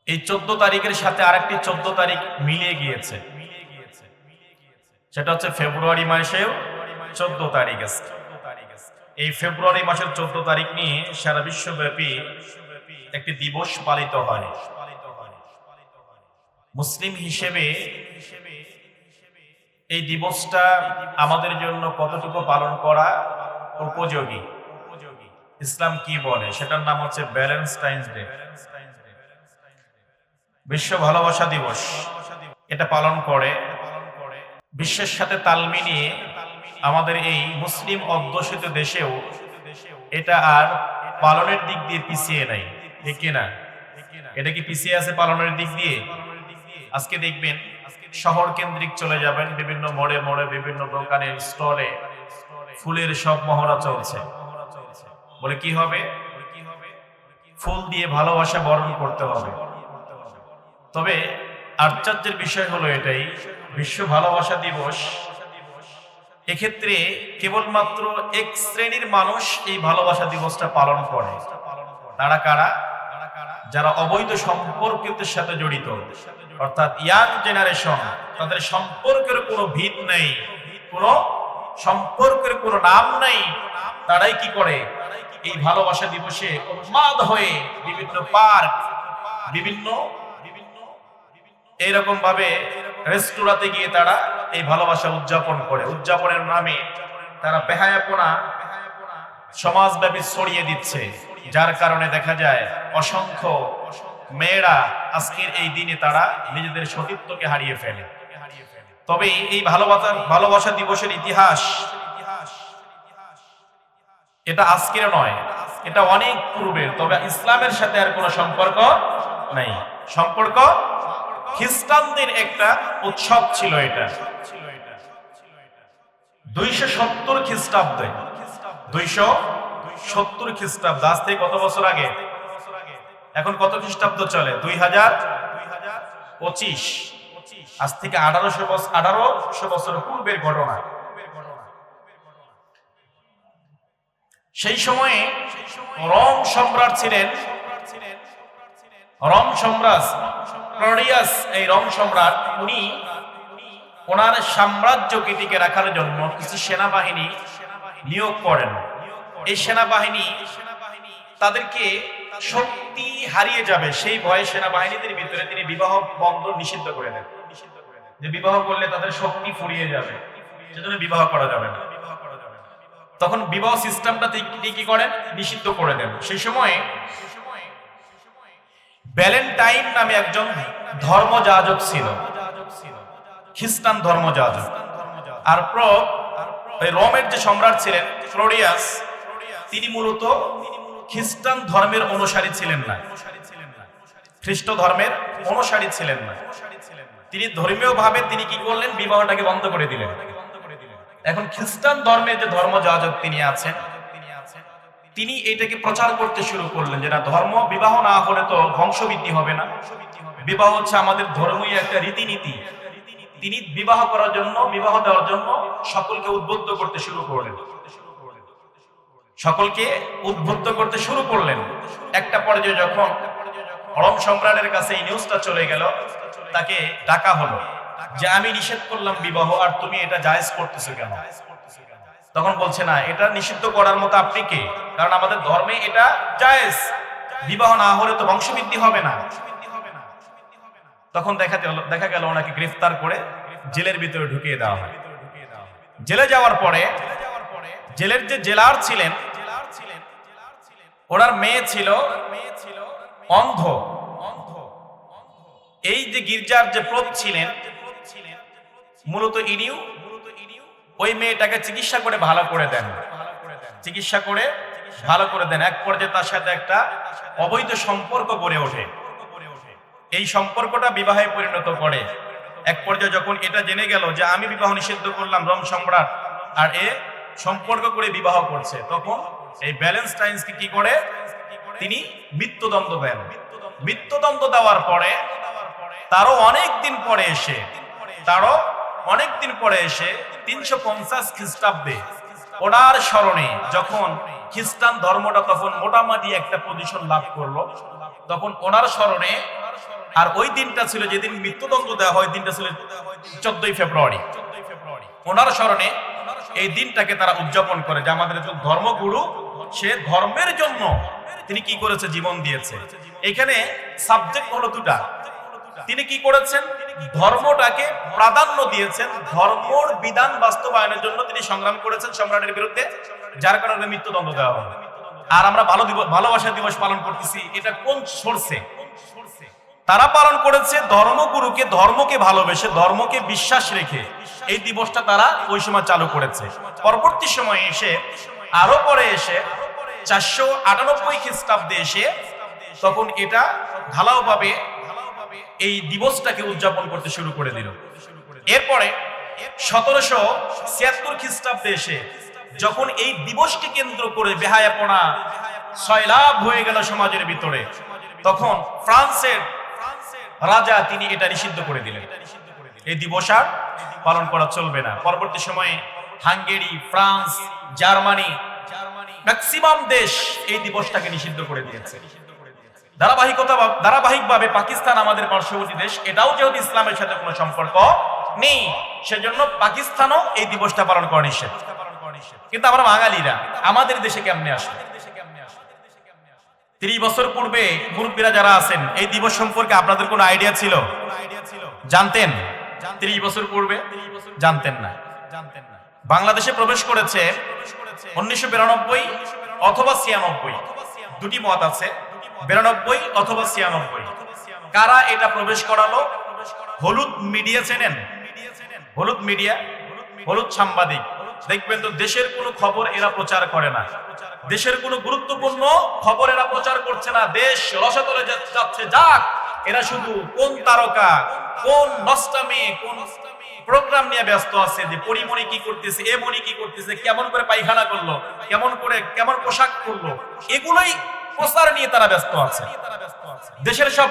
এই 14 তারিখের সাথে আরেকটি 14 তারিখ মিলিয়ে গিয়েছে, সেটা হচ্ছে ফেব্রুয়ারি মাসেও 14 তারিখ আছে। এই ফেব্রুয়ারি মাসের 14 তারিখ নিয়ে সারা বিশ্বব্যাপী একটি দিবস পালিত হয়। মুসলিম হিসেবে এই দিবসটা আমাদের জন্য কতটুকু পালন করা উপযোগী, ইসলাম কি বলে, সেটার নাম হচ্ছে ভ্যালেন্টাইন্স ডে, বিশ্ব ভালোবাসা দিবস। এটা পালন করে বিশ্বের সাথে তাল মিলিয়ে আমাদের এই মুসলিম অধ্যুষিত দেশেও এটা আর পালনের দিক দিয়ে পিছিয়ে নাই, ঠিক কিনা? এটা কি পিছিয়ে আছে পালনের দিক দিয়ে? আজকে দেখবেন শহর কেন্দ্রিক চলে যাবেন, বিভিন্ন মোড়ে মোড়ে বিভিন্ন দোকানের স্টলে ফুলের সব মহড়া চলছে। বলে কি হবে? ফুল দিয়ে ভালোবাসা বরণ করতে হবে। তবে আশ্চর্যের বিষয় হলো এটাই, বিশ্ব ভালোবাসা দিবস এক্ষেত্রে কেবলমাত্র এক শ্রেণীর মানুষ এই ভালোবাসা দিবসটা পালন করে। তারা কারা? যারা অবৈধ সম্পর্কের সাথে জড়িত, অর্থাৎ ইয়াং জেনারেশন। তাদের সম্পর্কের কোনো ভিত নেই, কোনো সম্পর্কের কোনো নাম নেই। তারাই কি করে? এই ভালোবাসা দিবসে উন্মাদ হয়ে বিভিন্ন পার্ক, বিভিন্ন এইরকম ভাবে রেস্তোরাঁতে গিয়ে তারা এই ভালোবাসা উদযাপন করে। উদযাপনের নামে তারা বেহায়াপনা সমাজব্যাপী ছড়িয়ে দিচ্ছে, যার কারণে দেখা যায় অসংখ্য মেয়েরা আজকের এই দিনে তারা নিজেদের সতীত্বকে হারিয়ে ফেলে। তবে এই ভালোবাসা দিবসের ইতিহাস এটা আজকের নয়, এটা অনেক পূর্বের। তবে ইসলামের সাথে আর কোনো সম্পর্ক নাই। সম্পর্ক খ্রিস্টানদের একটা উৎসব ছিল। এটা 270 খ্রিস্টাব্দে, 270 খ্রিস্টাব্দ, আজ থেকে কত বছর আগে? এখন কত খ্রিস্টাব্দ চলে? 2025। আজ থেকে 1800 বছর পূর্বের ঘটনা। সেই সময়ে রোম সম্রাট ছিলেন, রোম সম্রাট ক্লডিয়াস। এই রোম সম্রাট উনি ওনার সাম্রাজ্যকে টিকে রাখার জন্য কিছু সেনাবাহিনী নিয়োগ করেন। এই সেনাবাহিনী তাদেরকে শক্তি হারিয়ে যাবে সেই ভয়ে সেনাবাহিনীদের ভিতরে তিনি বিবাহ বন্ধন নিষিদ্ধ করে দেন, যে বিবাহ করলে তাদের শক্তি ফুরিয়ে যাবে, সেজন্য বিবাহ করা যাবে না। তখন বিবাহ সিস্টেমটা তিনি কি করেন? নিষিদ্ধ করে দেন। সেই সময়ে ভ্যালেন্টাইন নামে একজন ধর্মযাজক ছিল, খ্রিস্টান ধর্মযাজক। আর রোমের যে সম্রাট ছিলেন ক্লডিয়াস, তিনি মূলত খ্রিস্টান ধর্মের অনুসারী ছিলেন না, খ্রিস্ট ধর্মের অনুসারী ছিলেন না। তিনি ধর্মীয় ভাবে তিনি কি করলেন? বিবাহটাকে বন্ধ করে দিলেন। এখন খ্রিস্টান ধর্মের যে ধর্মযাজক তিনি আছেন, তিনি এটাকে প্রচার করতে শুরু করলেন যে না, ধর্ম বিবাহ না হলে তো বংশবৃদ্ধি হবে না, বিবাহ হচ্ছে আমাদের ধর্মীয় একটা রীতিনীতি। তিনি বিবাহ করার জন্য, বিবাহ দেওয়ার জন্য সকলকে উদ্বুদ্ধ করতে শুরু করলেন, সকলকে উদ্বুদ্ধ করতে শুরু করলেন। একটা পর্যায়ে যখন রোম সম্রাটের কাছে এই নিউজটা চলে গেল, তাকে ডাকা হলো যে আমি নিষেধ করলাম বিবাহ, আর তুমি এটা জায়েজ করতেছো কেন? তখন বলছে না, এটা নিষিদ্ধ করার মতো আপনি কে? কারণ আমাদের ধর্মে এটা জায়েজ, বিবাহ না হলে তো বংশবৃদ্ধি হবে না। তখন দেখা গেল ওনাকে গ্রেফতার করে জেলের ভিতরে ঢুকিয়ে দেওয়া হয়। জেলে যাওয়ার পরে জেলের যে জেলার ছিলেন, ওনার মেয়ে ছিল অন্ধ। এই যে গির্জার যে প্রোপ ছিলেন, মূলত ইনিও ওই মেয়েটাকে চিকিৎসা করে ভালো করে দেন, চিকিৎসা করে ভালো করে দেন। এক পর্যায়ে তার সাথে একটা অবৈধ সম্পর্ক গড়ে ওঠে। এই সম্পর্কটা বিবাহে পরিণত করে। এক পর্যায়ে যখন এটা জেনে গেল যে আমি বিবাহ নিষিদ্ধ করলাম, রোম সম্রাট আর এ সম্পর্ক করে বিবাহ করছে, তখন এই ভ্যালেন্টাইন্সকে কি করে? তিনি মৃত্যুদণ্ড দেন। মৃত্যুদণ্ড দেওয়ার পরে তারও অনেক দিন পরে এসে 350 খ্রিস্টাব্দে ওনার স্মরণে যখন খ্রিস্টান ধর্মটা তখন মোটামুটি একটা পজিশন লাভ করলো, তখন ওনার স্মরণে আর ওই দিনটা ছিল যেদিন মৃত্যুদণ্ড দেওয়া হয়, দিনটা ছিল 14ই ফেব্রুয়ারি। ওনার স্মরণে এই দিনটাকে তারা উদযাপন করে যে আমাদের একজন ধর্মগুরু, সে ধর্মের জন্য তিনি কি করেছে, জীবন দিয়েছে। এখানে সাবজেক্ট হলো দুটা। তিনি কি করেছেন, ধর্মটাকে প্রাধান্য দিয়েছেন, ধর্মর বিধান বাস্তবায়নের জন্য তিনি সংগ্রাম করেছেন সম্রাটের বিরুদ্ধে, যার কারণে মৃত্যুদণ্ড দেওয়া হয়। আর আমরা ভালোবাসা দিবস পালন করতেছি, এটা কোন সোর্সে? তারা পালন করেছে ধর্মগুরুকে, ধর্মকে ভালোবেসে, ধর্মকে বিশ্বাস রেখে এই দিবসটা তারা ওই সময় চালু করেছে। পরবর্তী সময়ে এসে, আরো পরে এসে 498 খ্রিস্টাব্দে এসে তখন এটা ঢালাওভাবে এই দিবসটাকে উদযাপন করতে শুরু করে দিল। এরপরে 1776 খ্রিস্টাব্দে এসে যখন এই দিবসকে কেন্দ্র করে বেহায়াপনা সয়লাভ হয়ে গেল সমাজের ভিতরে, তখন ফ্রান্সের রাজা তিনি এটা নিষিদ্ধ করে দিলেন, এই দিবস আর পালন করা চলবে না। পরবর্তী সময়ে হাঙ্গেরি, ফ্রান্স, জার্মানি, ম্যাক্সিমাম দেশ এই দিবসটাকে নিষিদ্ধ করে দিয়েছে। ধারাবাহিকভাবে পাকিস্তান আমাদের পার্শ্ববর্তী দেশ, এটাও যেহেতু ইসলামের সাথে কোনো সম্পর্ক নেই, সেজন্য পাকিস্তানও এই দিবসটা পালন করা নিষেধ। কিন্তু আমরা বাঙালিরা আমাদের দেশে কেমনে আসে? 30 বছর পূর্বে মুরব্বীরা যারা আছেন, এই দিবস সম্পর্কে আপনাদের কোনো আইডিয়া ছিল? জানতেন? 30 বছর পূর্বে জানতেন না। বাংলাদেশে প্রবেশ করেছে 1992 অথবা 96, দুটি মত আছে, 92 অথবা 96। কারা এটা প্রবেশ করালো? হলুদ মিডিয়া চেনেন? হলুদ মিডিয়া, হলুদ সাংবাদিক। দেখবেন তো দেশের কোনো খবর এরা প্রচার করে না, দেশের কোনো গুরুত্বপূর্ণ খবর এরা প্রচার করছে না। দেশ রসাতলে যাচ্ছে, যাক, এরা শুধু কোন তারকা, কোন নষ্টামি, কোন প্রোগ্রাম নিয়ে ব্যস্ত আছে, যে পরিমণি কি করতেছে, এ মণি কি করতেছে, কেমন করে পায়খানা করলো, কেমন পোশাক করলো, এগুলোই প্রচার নিয়ে তারা ব্যস্ত আছে। দেশের সব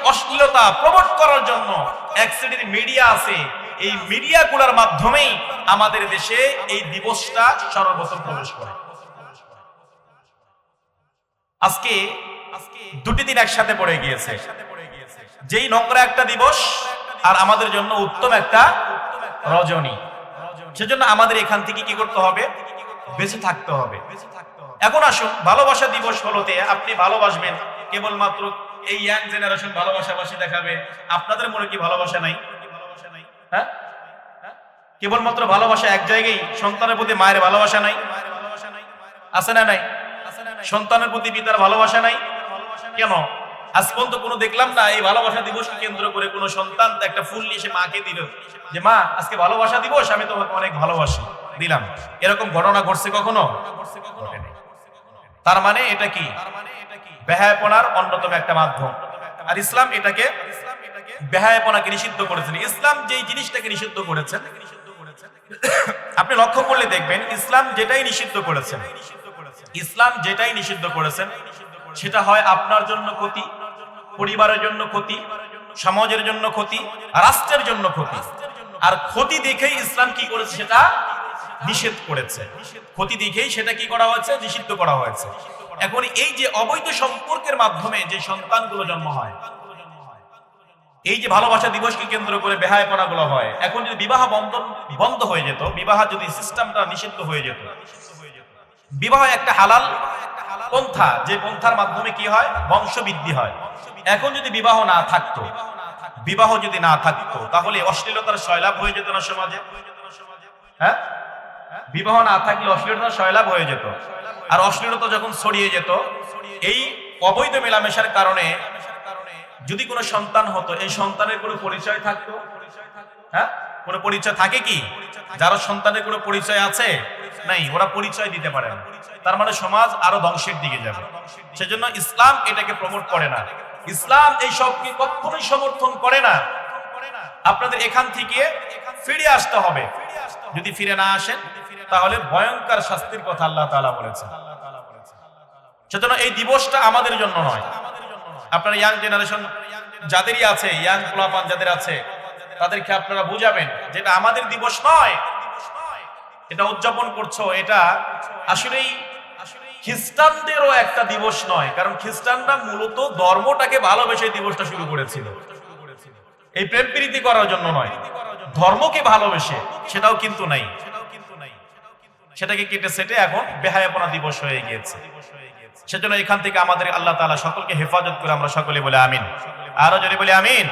অশ্লীলতা প্রমোট করার জন্য এক শ্রেণীর মিডিয়া আছে, এই মিডিয়াগুলোর মাধ্যমেই আমাদের দেশে এই দিবসটা সর্বপ্রথম প্রবেশ করে। আজকে দুটি দিন একসাথে পড়ে গিয়েছে, যেই নোংরা একটা দিবস আর আমাদের জন্য উত্তম একটা রজনী। সেজন্য আমাদের এখান থেকে কি করতে হবে? বেঁচে থাকতে হবে। এখন আসুন, ভালোবাসা দিবস হলোতে আপনি ভালোবাসবেন, কেবলমাত্র এই ইয়াং জেনারেশন ভালোবাসাবাসী দেখাবে। আপনাদের মনে কি ভালোবাসা নাই? হ্যাঁ, কেবলমাত্র ভালোবাসা এক জায়গায়, সন্তানের প্রতি মায়ের ভালোবাসা নাই? আছে না নাই? সন্তানের প্রতি পিতার ভালোবাসা নাই? কেন আজ পর্যন্ত কোনো দেখলাম না এই ভালোবাসা দিবসকে কেন্দ্র করে কোনো সন্তান একটা ফুল নিয়ে এসে মাকে দিল, যে মা আজকে ভালোবাসা দিবস, আমি তোমাকে অনেক ভালোবাসি, দিলাম। এরকম ঘটনা ঘটছে কখনো? তার মানে এটা কি? বেহায়াপনার অন্যতম একটা মাধ্যম। আর ইসলাম এটাকে, বেহায়াপনাকে নিষিদ্ধ করেছেন। ইসলাম যেই জিনিসটাকে নিষিদ্ধ করেছেন, আপনি লক্ষ্য করলে দেখবেন ইসলাম যেটাই নিষিদ্ধ করেছেন, সেটা হয় আপনার জন্য ক্ষতি, পরিবারের জন্য ক্ষতি, সমাজের জন্য ক্ষতি, রাষ্ট্রের জন্য ক্ষতি। আর ক্ষতি দেখেই ইসলাম কি করেছে? সেটা নিষেধ করেছে। ক্ষতি দেখেই সেটা কি করা হয়েছে? নিষিদ্ধ করা হয়েছে। এখন এই যে অবৈধ সম্পর্কের মাধ্যমে যে সন্তানগুলো জন্ম হয়, এই যে ভালোবাসা দিবসকে কেন্দ্র করে বেহায়াপনা গুলো হয়, এখন যদি বিবাহ বন্ধন বন্ধ হয়ে যেত, বিবাহ যদি সিস্টেমটা নিষিদ্ধ হয়ে যেত, বিবাহ একটা হালাল পন্থা, যে পন্থার মাধ্যমে কি হয়? বংশবৃদ্ধি হয়। এখন যদি বিবাহ না থাকতো, তাহলে অশ্লীলতার সয়লাভ হয়ে যেত না সমাজে? হ্যাঁ, বিবাহ না থাকলে অশ্লীলতার সয়লাভ হয়ে যেত। আর অশ্লীলতা যখন ছড়িয়ে যেত, এই অবৈধ মেলামেশার কারণে যদি কোনো সন্তান হতো, এই সন্তানের কোনো পরিচয় থাকতো? হ্যাঁ, কোনো পরিচয় থাকে কি? যারা সন্তানের কোনো পরিচয় আছে নাই, ওরা পরিচয় দিতে পারে না। তার মানে সমাজ আরো ধ্বংসের দিকে যাবে। সেজন্য ইসলাম এটাকে প্রমোট করে না। ইসলাম এই সবকে কখনোই সমর্থন করে না। আপনাদের এখান থেকে ফিরে আসতে হবে। যদি ফিরে না আসেন, তাহলে ভয়ঙ্কর শাস্তির কথা আল্লাহ তাআলা বলেছেন। সেজন্য এই দিবসটা আমাদের জন্য নয়। আপনারা ইয়াং জেনারেশন যাদেরই আছে, ইয়াং পোলাপান যাদের আছে, তাদেরকে আপনারা বুঝাবেন যে এটা আমাদের দিবস নয়, এটা উদযাপন করছো, এটা আসলেই খ্রিস্টানদেরও একটা দিবস নয়, কারণ খ্রিস্টানরা মূলত ধর্মটাকে ভালোবেসে দিবসটা শুরু করেছিল, এই প্রেম প্রীতি করার জন্য নয়, ধর্মকে ভালোবেসে। সেটাও কিন্তু নাই, সেটাকে কেটে সেটে এখন বেহায়াপনা দিবস হয়ে গিয়েছে। সেজন্য এখান থেকে আমাদের আল্লাহ তাআলা সকলকে হেফাজত করে আমরা সকলে বলে আমিন। আরো যদি বলি আমিন।